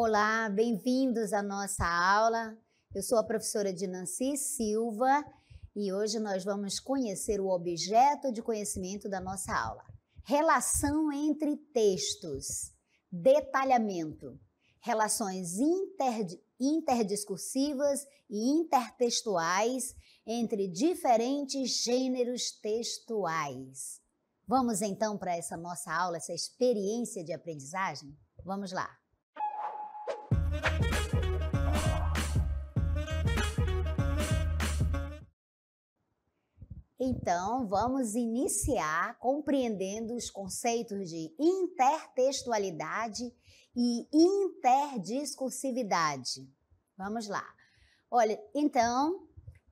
Olá, bem-vindos à nossa aula. Eu sou a professora Dinancy Silva e hoje nós vamos conhecer o objeto de conhecimento da nossa aula. Relação entre textos, detalhamento, relações interdiscursivas e intertextuais entre diferentes gêneros textuais. Vamos então para essa nossa aula, essa experiência de aprendizagem? Vamos lá! Então, vamos iniciar compreendendo os conceitos de intertextualidade e interdiscursividade. Vamos lá. Olha, então,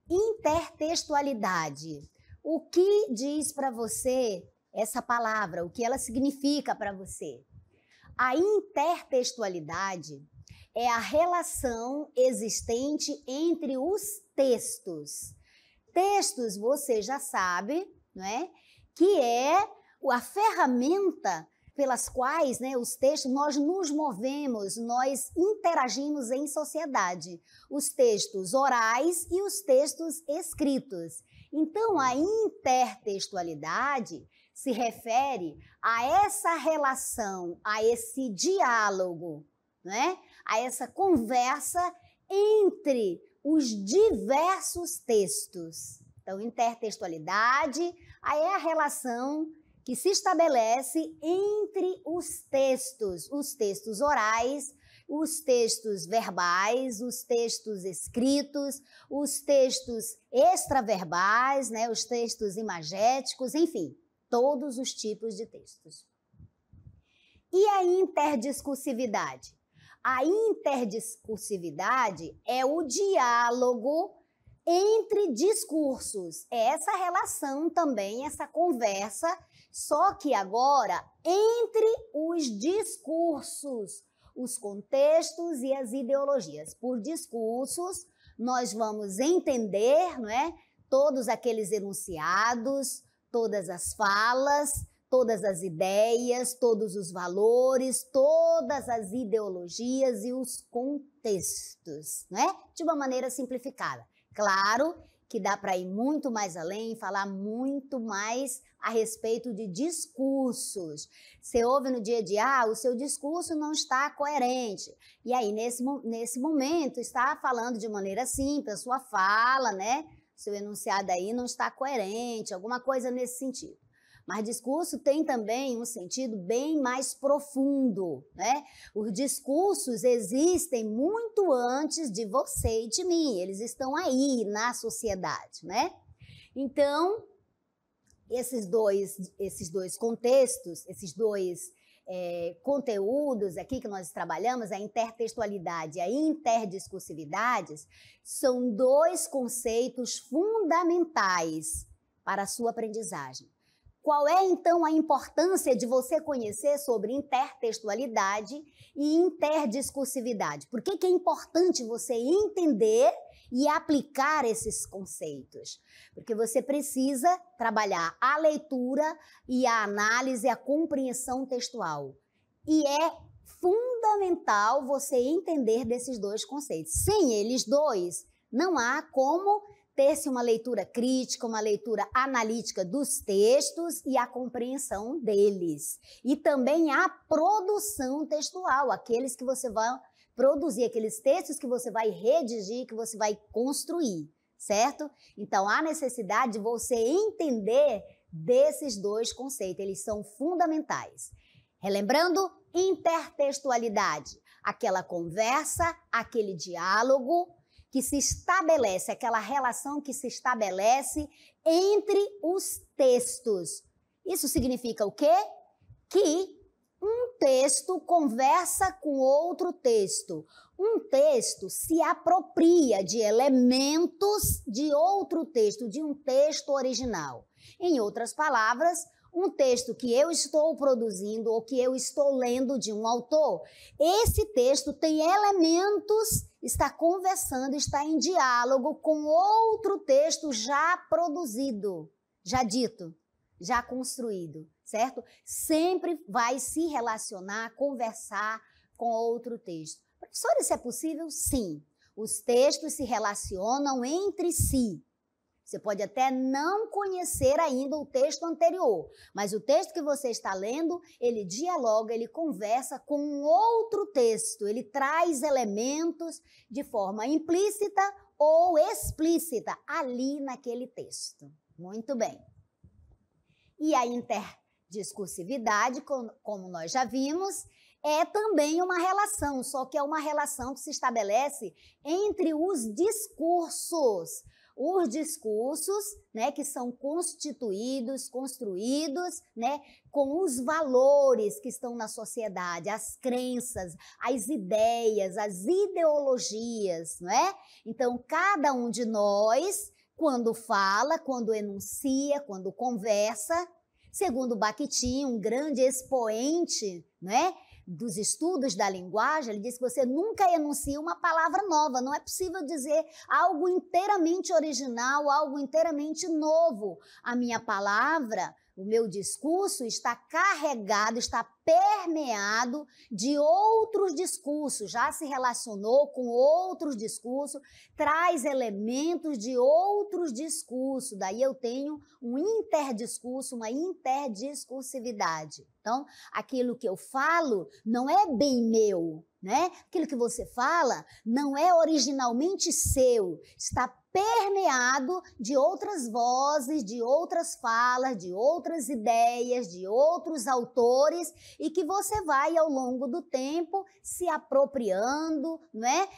intertextualidade. O que diz para você essa palavra? O que ela significa para você? A intertextualidade é a relação existente entre os textos. Textos, você já sabe, não é? Que é a ferramenta pelas quais, né, os textos, nós nos movemos, nós interagimos em sociedade. Os textos orais e os textos escritos. Então, a intertextualidade se refere a essa relação, a esse diálogo, né? A essa conversa entre os diversos textos. Então, intertextualidade é a relação que se estabelece entre os textos orais, os textos verbais, os textos escritos, os textos extraverbais, né, os textos imagéticos, enfim, todos os tipos de textos. E a interdiscursividade? A interdiscursividade é o diálogo entre discursos. É essa relação também, essa conversa, só que agora entre os discursos, os contextos e as ideologias. Por discursos, nós vamos entender, não é, todos aqueles enunciados, todas as falas, todas as ideias, todos os valores, todas as ideologias e os contextos, né? De uma maneira simplificada. Claro que dá para ir muito mais além, falar muito mais a respeito de discursos. Você ouve no dia a dia, o seu discurso não está coerente. E aí, nesse momento, está falando de maneira simples, a sua fala, né? Seu enunciado aí não está coerente, alguma coisa nesse sentido. Mas discurso tem também um sentido bem mais profundo, né? Os discursos existem muito antes de você e de mim, eles estão aí na sociedade, né? Então, esses dois contextos, esses dois conteúdos aqui que nós trabalhamos, a intertextualidade e a interdiscursividade, são dois conceitos fundamentais para a sua aprendizagem. Qual é, então, a importância de você conhecer sobre intertextualidade e interdiscursividade? Por que é importante você entender e aplicar esses conceitos? Porque você precisa trabalhar a leitura e a análise, a compreensão textual. E é fundamental você entender desses dois conceitos. Sem eles dois, não há como ter-se uma leitura crítica, uma leitura analítica dos textos e a compreensão deles. E também a produção textual, aqueles que você vai produzir, aqueles textos que você vai redigir, que você vai construir, certo? Então, há necessidade de você entender desses dois conceitos, eles são fundamentais. Relembrando, intertextualidade, aquela conversa, aquele diálogo que se estabelece, aquela relação que se estabelece entre os textos. Isso significa o quê? Que um texto conversa com outro texto. Um texto se apropria de elementos de outro texto, de um texto original. Em outras palavras, um texto que eu estou produzindo ou que eu estou lendo de um autor, esse texto tem elementos, está conversando, está em diálogo com outro texto já produzido, já dito, já construído, certo? Sempre vai se relacionar, conversar com outro texto. Professora, isso é possível? Sim. Os textos se relacionam entre si. Você pode até não conhecer ainda o texto anterior, mas o texto que você está lendo, ele dialoga, ele conversa com um outro texto, ele traz elementos de forma implícita ou explícita ali naquele texto. Muito bem. E a interdiscursividade, como nós já vimos, é também uma relação, só que é uma relação que se estabelece entre os discursos. Os discursos, né, que são constituídos, construídos, né, com os valores que estão na sociedade, as crenças, as ideias, as ideologias, não é? Então, cada um de nós, quando fala, quando enuncia, quando conversa, segundo Bakhtin, um grande expoente, não é, dos estudos da linguagem, ele diz que você nunca enuncia uma palavra nova, não é possível dizer algo inteiramente original, algo inteiramente novo. A minha palavra, o meu discurso está carregado, está permeado de outros discursos, já se relacionou com outros discursos, traz elementos de outros discursos, daí eu tenho um interdiscurso, uma interdiscursividade. Então, aquilo que eu falo não é bem meu, né? Aquilo que você fala não é originalmente seu, está permeado de outras vozes, de outras falas, de outras ideias, de outros autores, e que você vai, ao longo do tempo, se apropriando, né?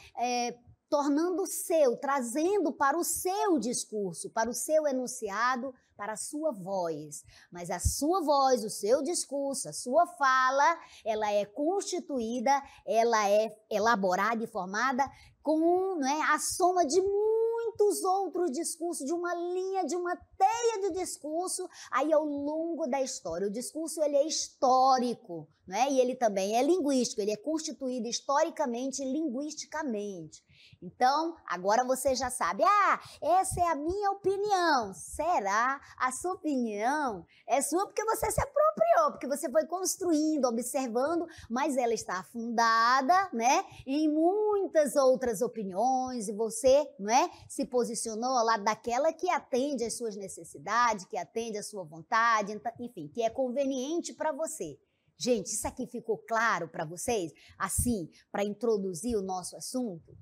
Tornando seu, trazendo para o seu discurso, para o seu enunciado, para a sua voz. Mas a sua voz, o seu discurso, a sua fala, ela é constituída, ela é elaborada e formada com, né, a soma de muitos outros discursos, de uma linha, de uma teia de discurso, aí ao longo da história. O discurso, ele é histórico, né? E ele também é linguístico, ele é constituído historicamente e linguisticamente. Então, agora você já sabe, essa é a minha opinião. Será? A sua opinião é sua porque você se apropriou, porque você foi construindo, observando, mas ela está fundada, né, em muitas outras opiniões, e você, né, se posicionou ao lado daquela que atende às suas necessidades, que atende à sua vontade, enfim, que é conveniente para você. Gente, isso aqui ficou claro para vocês? Assim, para introduzir o nosso assunto?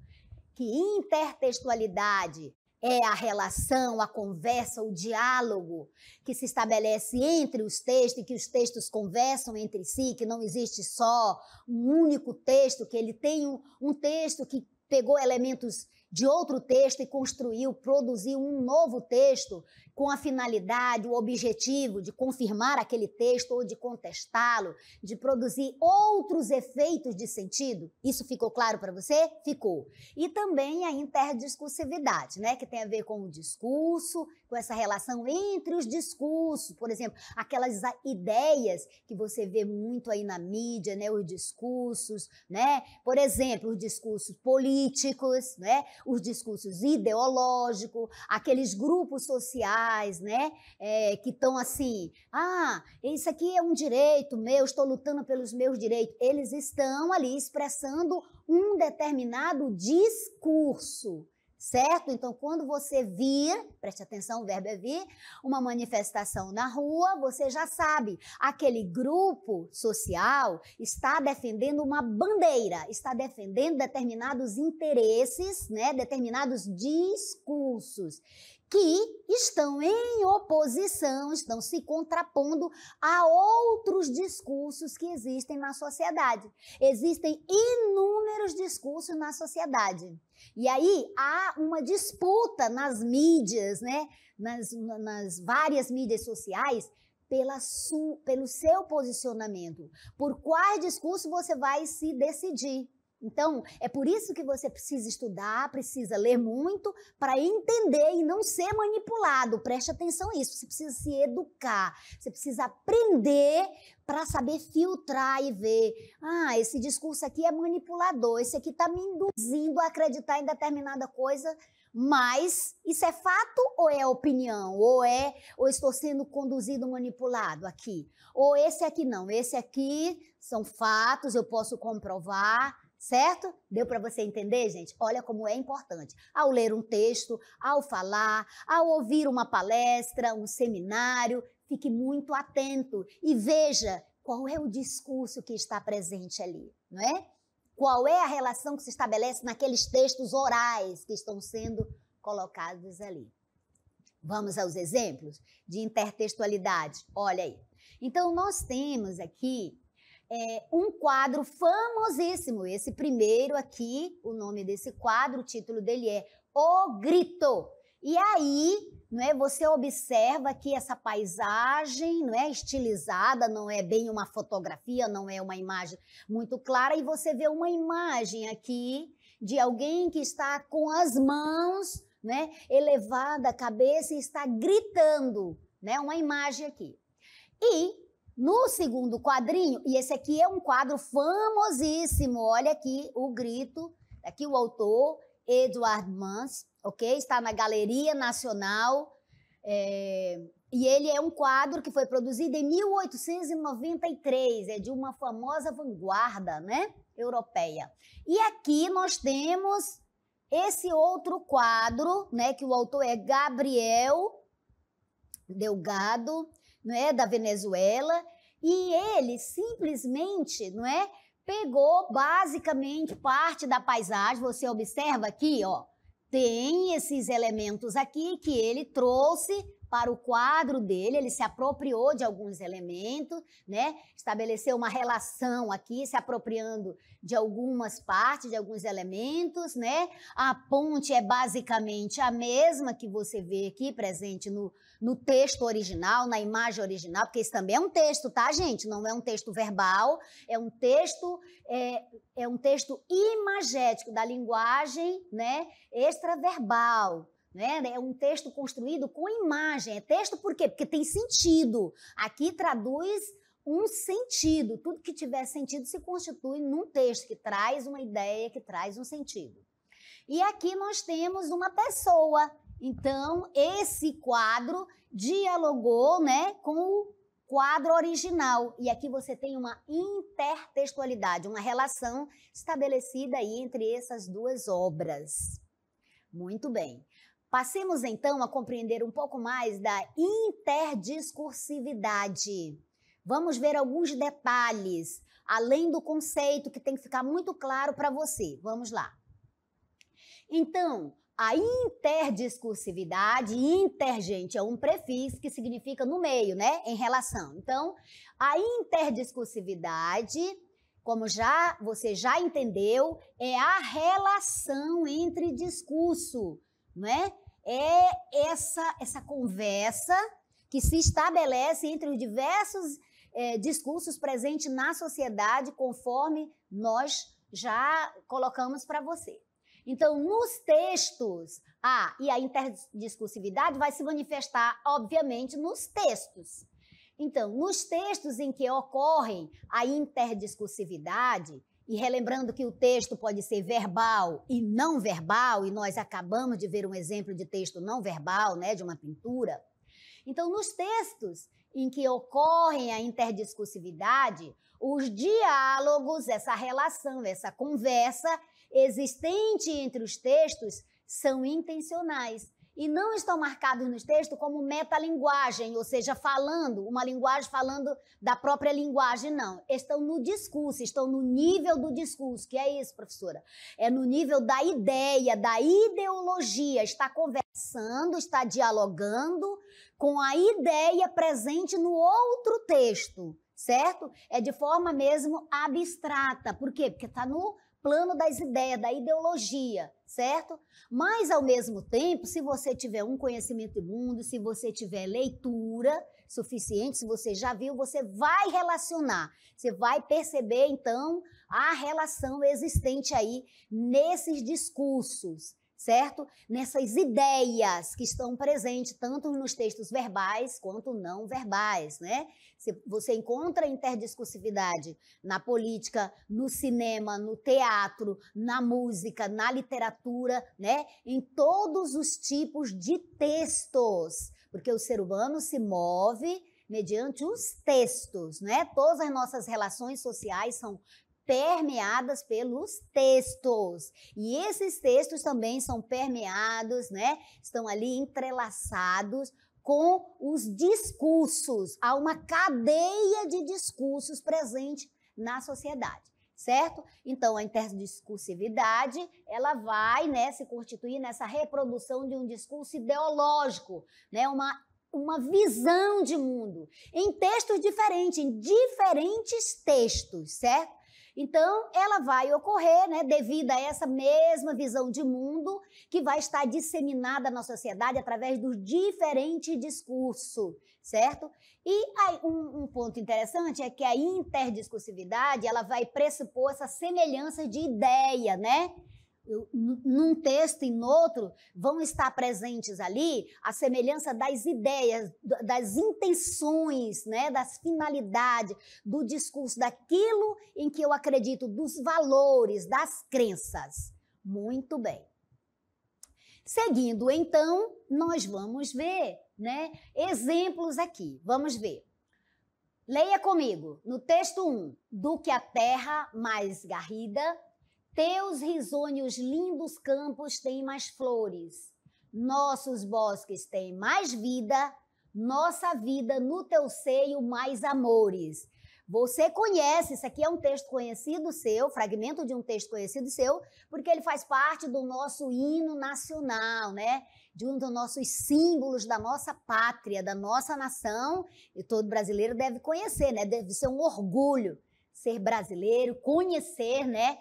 Que intertextualidade é a relação, a conversa, o diálogo que se estabelece entre os textos e que os textos conversam entre si, que não existe só um único texto, que ele tem um texto que pegou elementos de outro texto e construiu, produziu um novo texto com a finalidade, o objetivo de confirmar aquele texto ou de contestá-lo, de produzir outros efeitos de sentido. Isso ficou claro para você? Ficou. E também a interdiscursividade, né, que tem a ver com o discurso, com essa relação entre os discursos, por exemplo, aquelas ideias que você vê muito aí na mídia, né, os discursos, né, por exemplo, os discursos políticos, né, os discursos ideológicos, aqueles grupos sociais, né, que estão assim, isso aqui é um direito meu, estou lutando pelos meus direitos. Eles estão ali expressando um determinado discurso, certo? Então, quando você vir, preste atenção, o verbo é vir, uma manifestação na rua, você já sabe, aquele grupo social está defendendo uma bandeira, está defendendo determinados interesses, né, determinados discursos que estão em oposição, estão se contrapondo a outros discursos que existem na sociedade. Existem inúmeros discursos na sociedade. E aí há uma disputa nas mídias, né? Nas várias mídias sociais, pelo seu posicionamento. Por qual discurso você vai se decidir. Então, é por isso que você precisa estudar, precisa ler muito para entender e não ser manipulado. Preste atenção nisso. Você precisa se educar, você precisa aprender para saber filtrar e ver. Ah, esse discurso aqui é manipulador, esse aqui está me induzindo a acreditar em determinada coisa, mas isso é fato ou é opinião? Ou estou sendo conduzido, manipulado aqui? Ou esse aqui não, esse aqui são fatos, eu posso comprovar. Certo? Deu para você entender, gente? Olha como é importante. Ao ler um texto, ao falar, ao ouvir uma palestra, um seminário, fique muito atento e veja qual é o discurso que está presente ali, não é? Qual é a relação que se estabelece naqueles textos orais que estão sendo colocados ali. Vamos aos exemplos de intertextualidade. Olha aí. Então, nós temos aqui um quadro famosíssimo. Esse primeiro aqui, o nome desse quadro, o título dele é O Grito. E aí, não é, você observa que essa paisagem, não é, estilizada, não é bem uma fotografia, não é uma imagem muito clara, e você vê uma imagem aqui de alguém que está com as mãos, né, elevada a cabeça e está gritando, né, uma imagem aqui. E no segundo quadrinho, e esse aqui é um quadro famosíssimo, olha aqui o grito, aqui o autor, Edward Munch, ok? Está na Galeria Nacional, e ele é um quadro que foi produzido em 1893, é de uma famosa vanguarda, né, europeia. E aqui nós temos esse outro quadro, né, que o autor é Gabriel Delgado, não é, da Venezuela, e ele simplesmente, não é, pegou basicamente parte da paisagem. Você observa aqui, ó, tem esses elementos aqui que ele trouxe para o quadro dele, ele se apropriou de alguns elementos, né? Estabeleceu uma relação aqui, se apropriando de algumas partes, de alguns elementos, né? A ponte é basicamente a mesma que você vê aqui presente no texto original, na imagem original, porque isso também é um texto, tá, gente? Não é um texto verbal, é um texto imagético da linguagem, né? Extraverbal. É um texto construído com imagem. É texto por quê? Porque tem sentido. Aqui traduz um sentido. Tudo que tiver sentido se constitui num texto que traz uma ideia, que traz um sentido. E aqui nós temos uma pessoa. Então, esse quadro dialogou, né, com o quadro original. E aqui você tem uma intertextualidade, uma relação estabelecida aí entre essas duas obras. Muito bem. Passemos, então, a compreender um pouco mais da interdiscursividade. Vamos ver alguns detalhes, além do conceito que tem que ficar muito claro para você. Vamos lá. Então, a interdiscursividade, gente, é um prefixo que significa no meio, né? Em relação. Então, a interdiscursividade, como você já entendeu, é a relação entre discurso, não é? É essa conversa que se estabelece entre os diversos discursos presentes na sociedade, conforme nós já colocamos para você. Então, nos textos, e a interdiscursividade vai se manifestar, obviamente, nos textos. Então, nos textos em que ocorre a interdiscursividade, e relembrando que o texto pode ser verbal e não verbal, e nós acabamos de ver um exemplo de texto não verbal, né, de uma pintura. Então, nos textos em que ocorrem a interdiscursividade, os diálogos, essa relação, essa conversa existente entre os textos são intencionais. e não estão marcados nos textos como metalinguagem, ou seja, uma linguagem falando da própria linguagem, não. Estão no discurso, estão no nível do discurso. Que é isso, professora? É no nível da ideia, da ideologia. Está conversando, está dialogando com a ideia presente no outro texto, certo? É de forma mesmo abstrata. Por quê? Porque está no plano das ideias, da ideologia, certo? Mas, ao mesmo tempo, se você tiver um conhecimento de mundo, se você tiver leitura suficiente, se você já viu, você vai relacionar, você vai perceber, então, a relação existente aí nesses discursos, certo? Nessas ideias que estão presentes tanto nos textos verbais quanto não verbais, né? Você encontra interdiscursividade na política, no cinema, no teatro, na música, na literatura, né? Em todos os tipos de textos, porque o ser humano se move mediante os textos, né? Todas as nossas relações sociais são permeadas pelos textos. E esses textos também são permeados, né? Estão ali entrelaçados com os discursos. Há uma cadeia de discursos presente na sociedade, certo? Então, a interdiscursividade, ela vai, né, se constituir nessa reprodução de um discurso ideológico, né? Uma visão de mundo em textos diferentes, em diferentes textos, certo? Então, ela vai ocorrer, né, devido a essa mesma visão de mundo que vai estar disseminada na sociedade através dos diferentes discursos, certo? E aí, um ponto interessante é que a interdiscursividade, ela vai pressupor essa semelhança de ideia, né? Num texto e no outro, vão estar presentes ali a semelhança das ideias, das intenções, né, das finalidades, do discurso, daquilo em que eu acredito, dos valores, das crenças. Muito bem. Seguindo, então, nós vamos ver, né, exemplos aqui. Vamos ver. Leia comigo, no texto 1, do que a terra mais garrida, teus risonhos lindos campos têm mais flores, nossos bosques têm mais vida, nossa vida no teu seio mais amores. Você conhece, isso aqui é um texto conhecido seu, fragmento de um texto conhecido seu, porque ele faz parte do nosso hino nacional, né? De um dos nossos símbolos da nossa pátria, da nossa nação, e todo brasileiro deve conhecer, né? Deve ser um orgulho ser brasileiro, conhecer, né?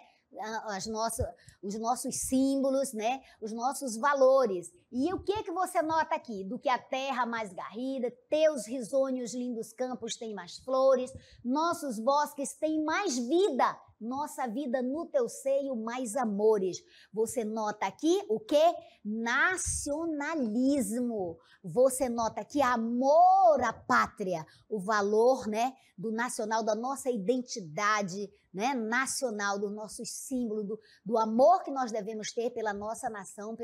Os nossos símbolos, né? Os nossos valores. E o que você nota aqui? Do que a terra mais garrida, teus risonhos lindos campos têm mais flores, nossos bosques têm mais vida, nossa vida no teu seio mais amores. Você nota aqui o quê? Nacionalismo. Você nota aqui amor à pátria, o valor, né, do nacional, da nossa identidade, né, nacional, do nosso símbolo, do amor que nós devemos ter pela nossa nação,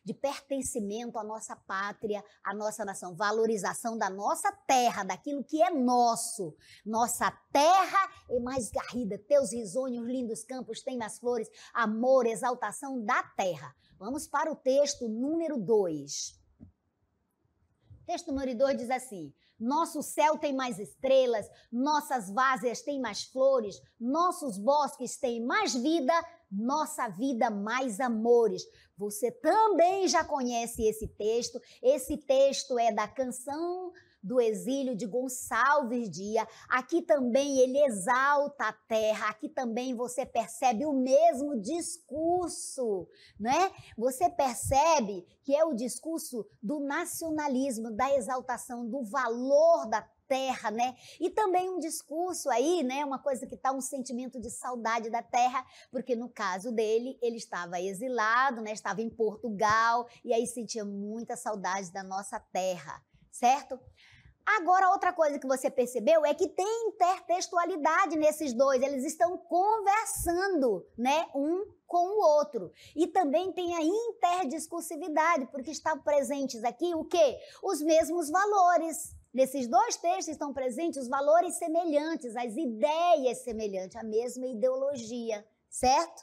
de pertencimento à nossa pátria, à nossa nação, valorização da nossa terra, daquilo que é nosso. Nossa terra é mais garrida, teus risonhos lindos campos têm mais flores, amor, exaltação da terra. Vamos para o texto número 2. O texto número 2 diz assim: nosso céu tem mais estrelas, nossas várzeas têm mais flores, nossos bosques têm mais vida, nossa vida mais amores. Você também já conhece esse texto. Esse texto é da Canção do Exílio de Gonçalves Dias. Aqui também ele exalta a terra, aqui também você percebe o mesmo discurso, né? Você percebe que é o discurso do nacionalismo, da exaltação do valor da terra, né? E também um discurso aí, né? Uma coisa que tá um sentimento de saudade da terra, porque no caso dele, ele estava exilado, né? Estava em Portugal e aí sentia muita saudade da nossa terra, certo? Agora, outra coisa que você percebeu é que tem intertextualidade nesses dois, eles estão conversando, né, um com o outro. E também tem a interdiscursividade, porque estão presentes aqui o quê? Os mesmos valores. Nesses dois textos estão presentes os valores semelhantes, as ideias semelhantes, a mesma ideologia, certo?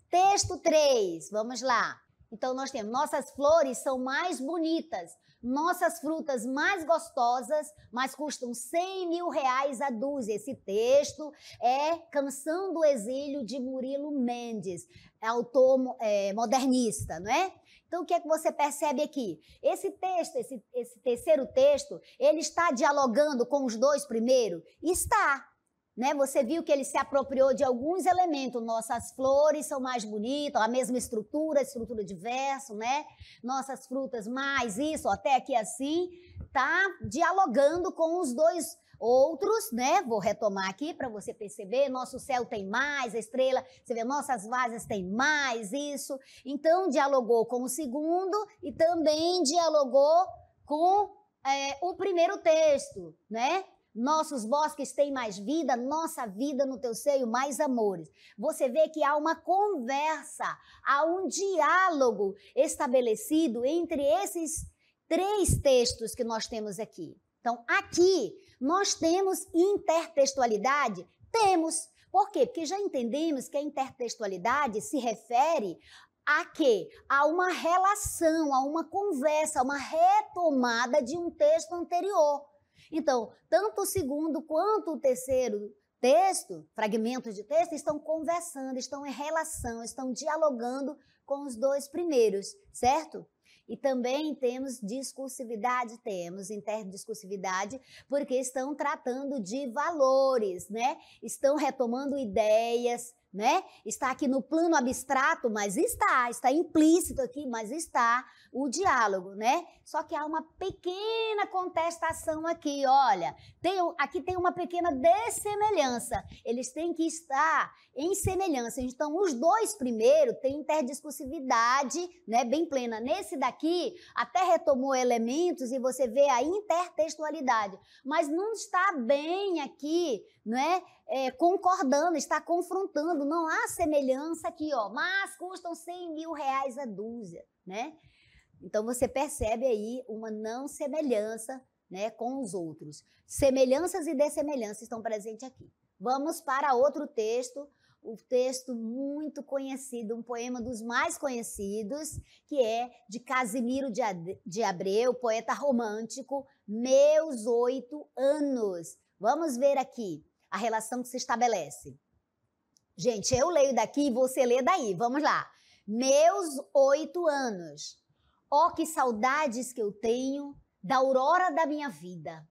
Texto 3, vamos lá. Então, nós temos, nossas flores são mais bonitas, nossas frutas mais gostosas, mas custam 100 mil reais a dúzia. Esse texto é Canção do Exílio, de Murilo Mendes, autor modernista, não é? Então, o que é que você percebe aqui? Esse texto, esse terceiro texto, ele está dialogando com os dois primeiros? Está. Né? Você viu que ele se apropriou de alguns elementos. Nossas flores são mais bonitas, a mesma estrutura de verso, né? Nossas frutas mais isso, até aqui assim, tá dialogando com os dois outros, né? Vou retomar aqui para você perceber. Nosso céu tem mais, a estrela, você vê, nossas vasas têm mais isso. Então, dialogou com o segundo e também dialogou com o primeiro texto, né? Nossos bosques têm mais vida, nossa vida no teu seio mais amores. Você vê que há uma conversa, há um diálogo estabelecido entre esses três textos que nós temos aqui. Então, aqui nós temos intertextualidade? Temos. Por quê? Porque já entendemos que a intertextualidade se refere a quê? A uma relação, a uma conversa, a uma retomada de um texto anterior. Então, tanto o segundo quanto o terceiro texto, fragmentos de texto, estão conversando, estão em relação, estão dialogando com os dois primeiros, certo? E também temos discursividade, temos interdiscursividade, porque estão tratando de valores, né? Estão retomando ideias, né? Está aqui no plano abstrato, mas está implícito aqui, mas está o diálogo, né? Só que há uma pequena contestação aqui, olha, aqui tem uma pequena dessemelhança, eles têm que estar em semelhança. Então, os dois primeiros têm interdiscursividade, né, bem plena. Nesse daqui, até retomou elementos e você vê a intertextualidade, mas não está bem aqui, né? Concordando, está confrontando, não há semelhança aqui, ó, mas custam 100 mil reais a dúzia, né? Então, você percebe aí uma não semelhança, né, com os outros. Semelhanças e dessemelhanças estão presentes aqui. Vamos para outro texto, um texto muito conhecido, um poema dos mais conhecidos, que é de Casimiro de Abreu, poeta romântico, Meus 8 Anos. Vamos ver aqui a relação que se estabelece. Gente, eu leio daqui e você lê daí. Vamos lá. Meus 8 anos. Oh, que saudades que eu tenho da aurora da minha vida,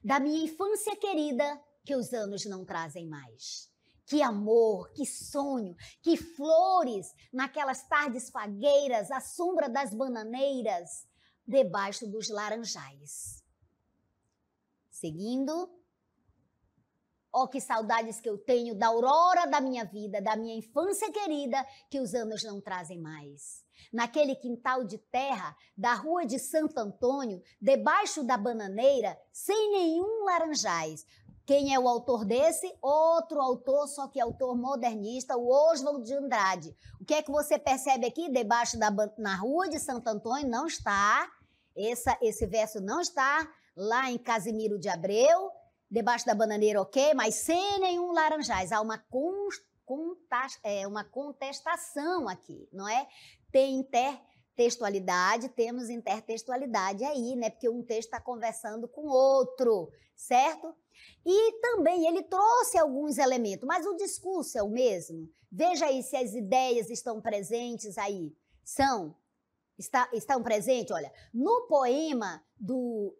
da minha infância querida, que os anos não trazem mais. Que amor, que sonho, que flores naquelas tardes fagueiras, à sombra das bananeiras, debaixo dos laranjais. Seguindo. Oh, que saudades que eu tenho da aurora da minha vida, da minha infância querida, que os anos não trazem mais. Naquele quintal de terra da rua de Santo Antônio, debaixo da bananeira, sem nenhum laranjais. Quem é o autor desse? Outro autor, só que autor modernista, o Oswald de Andrade. O que é que você percebe aqui? Debaixo na rua de Santo Antônio não está, esse verso não está lá em Casimiro de Abreu, debaixo da bananeira, ok, mas sem nenhum laranjais. Há uma contestação aqui, não é? Tem intertextualidade, temos intertextualidade aí, né? Porque um texto está conversando com o outro, certo? E também ele trouxe alguns elementos, mas o discurso é o mesmo. Veja aí se as ideias estão presentes aí. Estão presentes, olha, no poema do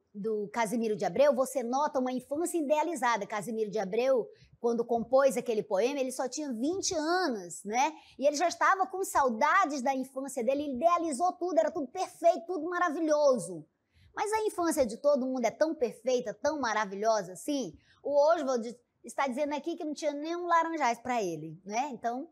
Casimiro de Abreu, você nota uma infância idealizada. Casimiro de Abreu, quando compôs aquele poema, ele só tinha 20 anos, né? E ele já estava com saudades da infância dele, ele idealizou tudo, era tudo perfeito, tudo maravilhoso. Mas a infância de todo mundo é tão perfeita, tão maravilhosa assim? O Oswald está dizendo aqui que não tinha nenhum laranjais para ele, né? Então,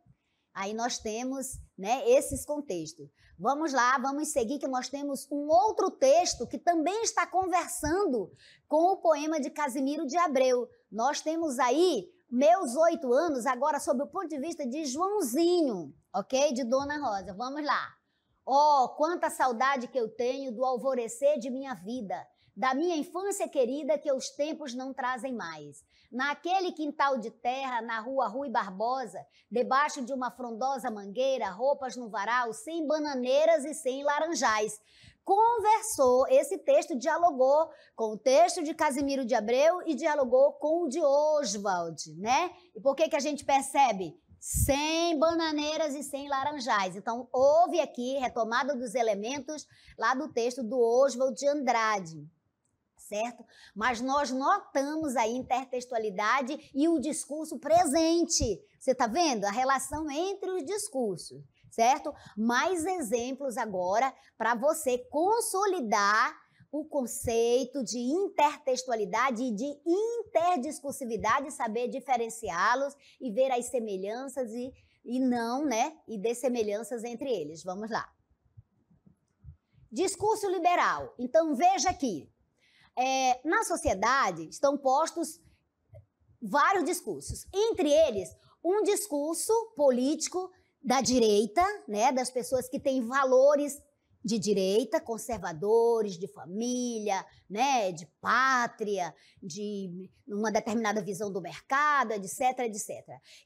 aí nós temos, né, esses contextos. Vamos lá, vamos seguir, que nós temos um outro texto que também está conversando com o poema de Casimiro de Abreu. Nós temos aí Meus 8 Anos, agora sob o ponto de vista de Joãozinho, ok? De Dona Rosa. Vamos lá. Oh, quanta saudade que eu tenho do alvorecer de minha vida, da minha infância querida que os tempos não trazem mais. Naquele quintal de terra, na rua Rui Barbosa, debaixo de uma frondosa mangueira, roupas no varal, sem bananeiras e sem laranjais. Conversou, esse texto dialogou com o texto de Casimiro de Abreu e dialogou com o de Oswald, né? E por que a gente percebe? Sem bananeiras e sem laranjais. Então, houve aqui retomada dos elementos lá do texto do Oswald de Andrade, certo? Mas nós notamos a intertextualidade e o discurso presente. Você está vendo? A relação entre os discursos, certo? Mais exemplos agora para você consolidar o conceito de intertextualidade e de interdiscursividade, saber diferenciá-los e ver as semelhanças e não, né? E dessemelhanças entre eles. Vamos lá. Discurso liberal. Então, veja aqui. Na sociedade estão postos vários discursos. Entre eles, um discurso político da direita, né? Das pessoas que têm valores de direita, conservadores, de família, né, de pátria, de uma determinada visão do mercado, etc, etc.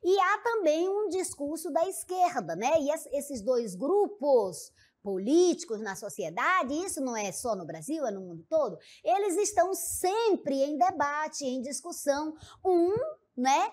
E há também um discurso da esquerda, né? E esses dois grupos políticos na sociedade, isso não é só no Brasil, é no mundo todo, eles estão sempre em debate, em discussão, né,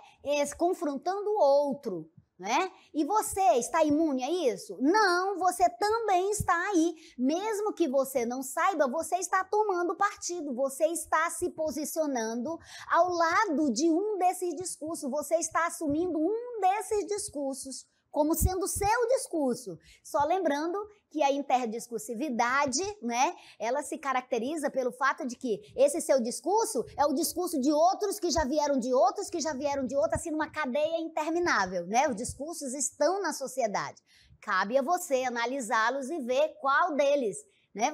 confrontando o outro. Né? E você está imune a isso? Não, você também está aí. Mesmo que você não saiba, você está tomando partido, você está se posicionando ao lado de um desses discursos, você está assumindo um desses discursos como sendo seu discurso. Só lembrando que a interdiscursividade, né, ela se caracteriza pelo fato de que esse seu discurso é o discurso de outros que já vieram de outros, que já vieram de outros, assim, numa cadeia interminável, né? Os discursos estão na sociedade. Cabe a você analisá-los e ver qual deles, né?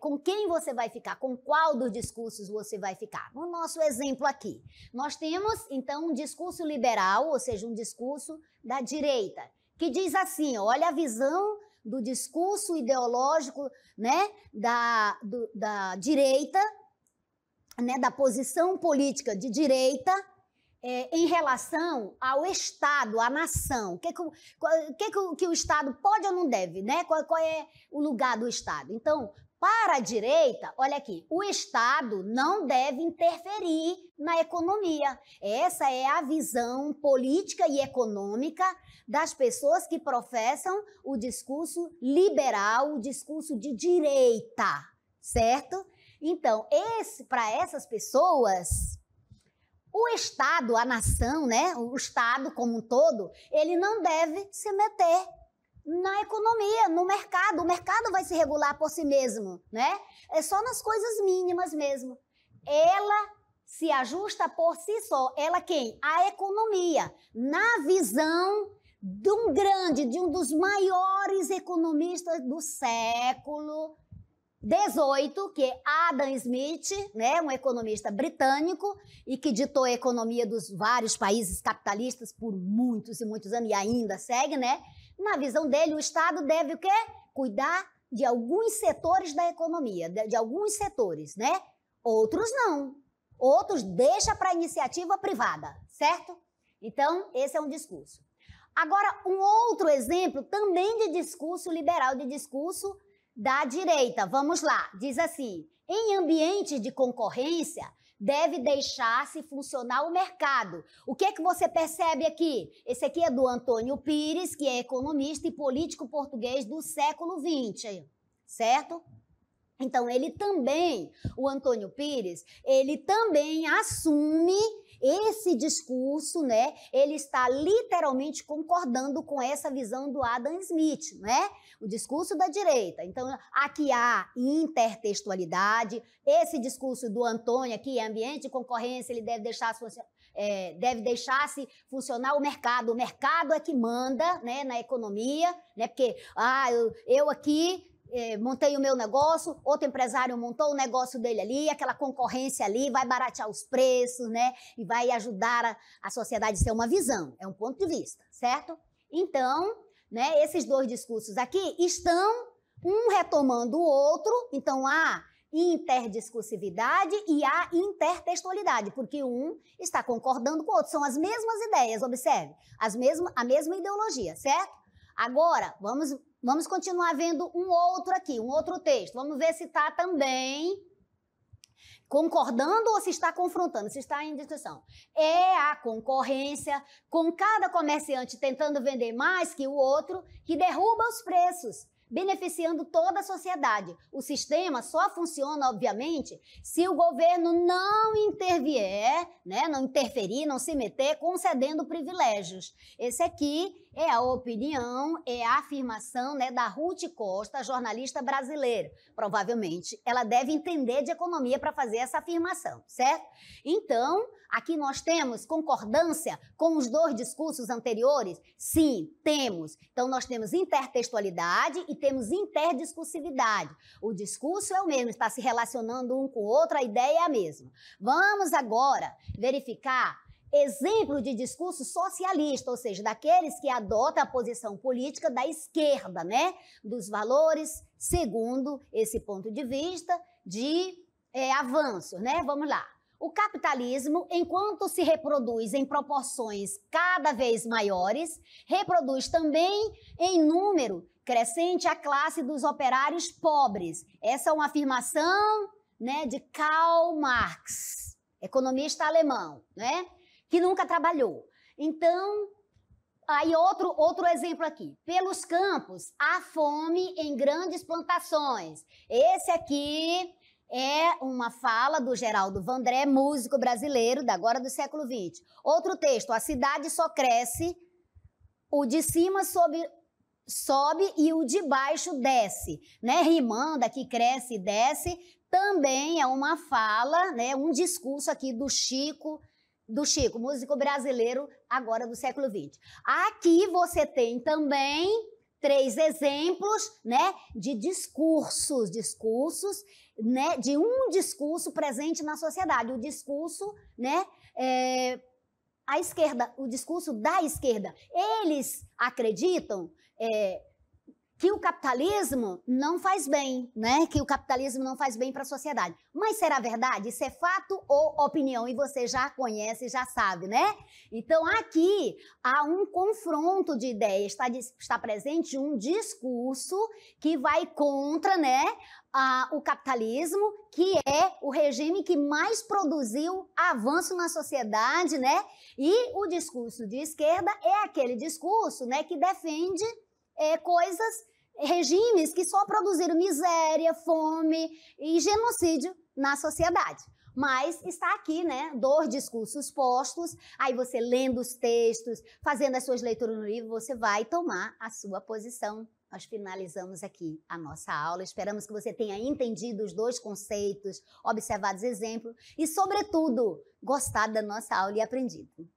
Com quem você vai ficar, com qual dos discursos você vai ficar. No nosso exemplo aqui, nós temos, então, um discurso liberal, ou seja, um discurso da direita, que diz assim, olha a visão do discurso ideológico, né, da direita, né, da posição política de direita, em relação ao Estado, à nação. O que o Estado pode ou não deve, né? Qual é o lugar do Estado? Então, para a direita, olha aqui, o Estado não deve interferir na economia. Essa é a visão política e econômica das pessoas que professam o discurso liberal, o discurso de direita, certo? Então, para essas pessoas, o Estado, a nação, né, o Estado como um todo, ele não deve se meter na economia, no mercado. O mercado vai se regular por si mesmo, né? É só nas coisas mínimas mesmo. Ela se ajusta por si só. Ela quem? A economia. Na visão de um dos maiores economistas do século XVIII, que é Adam Smith, né, um economista britânico e que ditou a economia dos vários países capitalistas por muitos e muitos anos e ainda segue, né? Na visão dele, o Estado deve o quê? Cuidar de alguns setores da economia, de alguns setores, né? Outros não. Outros deixa para a iniciativa privada, certo? Então, esse é um discurso. Agora, um outro exemplo também de discurso liberal, de discurso da direita. Vamos lá, diz assim, em ambientes de concorrência, deve deixar-se funcionar o mercado. O que é que você percebe aqui? Esse aqui é do Antônio Pires, que é economista e político português do século XX, certo? Então, ele também, o Antônio Pires, ele também assume esse discurso, né? Ele está literalmente concordando com essa visão do Adam Smith, né? O discurso da direita. Então, aqui há intertextualidade. Esse discurso do Antônio aqui, ambiente de concorrência, ele deve deixar-se funcionar o mercado. O mercado é que manda, né, na economia, né? Porque eu aqui montei o meu negócio, outro empresário montou o negócio dele ali, aquela concorrência ali vai baratear os preços, né? E vai ajudar a sociedade a ser uma visão, é um ponto de vista, certo? Então, né, esses dois discursos aqui estão um retomando o outro, então há interdiscursividade e a intertextualidade, porque um está concordando com o outro. São as mesmas ideias, observe, a mesma ideologia, certo? Agora, vamos continuar vendo um outro aqui, um outro texto. Vamos ver se está também concordando ou se está confrontando, se está em discussão. É a concorrência, com cada comerciante tentando vender mais que o outro, que derruba os preços, beneficiando toda a sociedade. O sistema só funciona, obviamente, se o governo não intervier, né, não interferir, não se meter, concedendo privilégios. Esse aqui é a opinião, é a afirmação, né, da Ruth Costa, jornalista brasileira. Provavelmente, ela deve entender de economia para fazer essa afirmação, certo? Então, aqui nós temos concordância com os dois discursos anteriores? Sim, temos. Então, nós temos intertextualidade e temos interdiscursividade. O discurso é o mesmo, está se relacionando um com o outro, a ideia é a mesma. Vamos agora verificar exemplo de discurso socialista, ou seja, daqueles que adotam a posição política da esquerda, né? Dos valores, segundo esse ponto de vista de avanço, né? Vamos lá. O capitalismo, enquanto se reproduz em proporções cada vez maiores, reproduz também em número crescente a classe dos operários pobres. Essa é uma afirmação, né, de Karl Marx, economista alemão, né, que nunca trabalhou. Então, aí outro exemplo aqui. Pelos campos, há fome em grandes plantações. Esse aqui é uma fala do Geraldo Vandré, músico brasileiro, agora do século XX. Outro texto, a cidade só cresce, o de cima sobe e o de baixo desce, né? Rimando aqui, cresce e desce, também é uma fala, né? Um discurso aqui do Chico, músico brasileiro, agora do século XX. Aqui você tem também 3 exemplos, né, de discursos, né, de um discurso presente na sociedade, o discurso, né, a esquerda, o discurso da esquerda. Eles acreditam que o capitalismo não faz bem, né? Que o capitalismo não faz bem para a sociedade. Mas será verdade? Isso é fato ou opinião? E você já conhece, já sabe, né? Então, aqui há um confronto de ideias, está presente um discurso que vai contra, né, o capitalismo, que é o regime que mais produziu avanço na sociedade, né? E o discurso de esquerda é aquele discurso, né, que defende regimes que só produziram miséria, fome e genocídio na sociedade. Mas está aqui, né, 2 discursos postos, aí você lendo os textos, fazendo as suas leituras no livro, você vai tomar a sua posição. Nós finalizamos aqui a nossa aula, esperamos que você tenha entendido os 2 conceitos, observado os exemplos e, sobretudo, gostado da nossa aula e aprendido.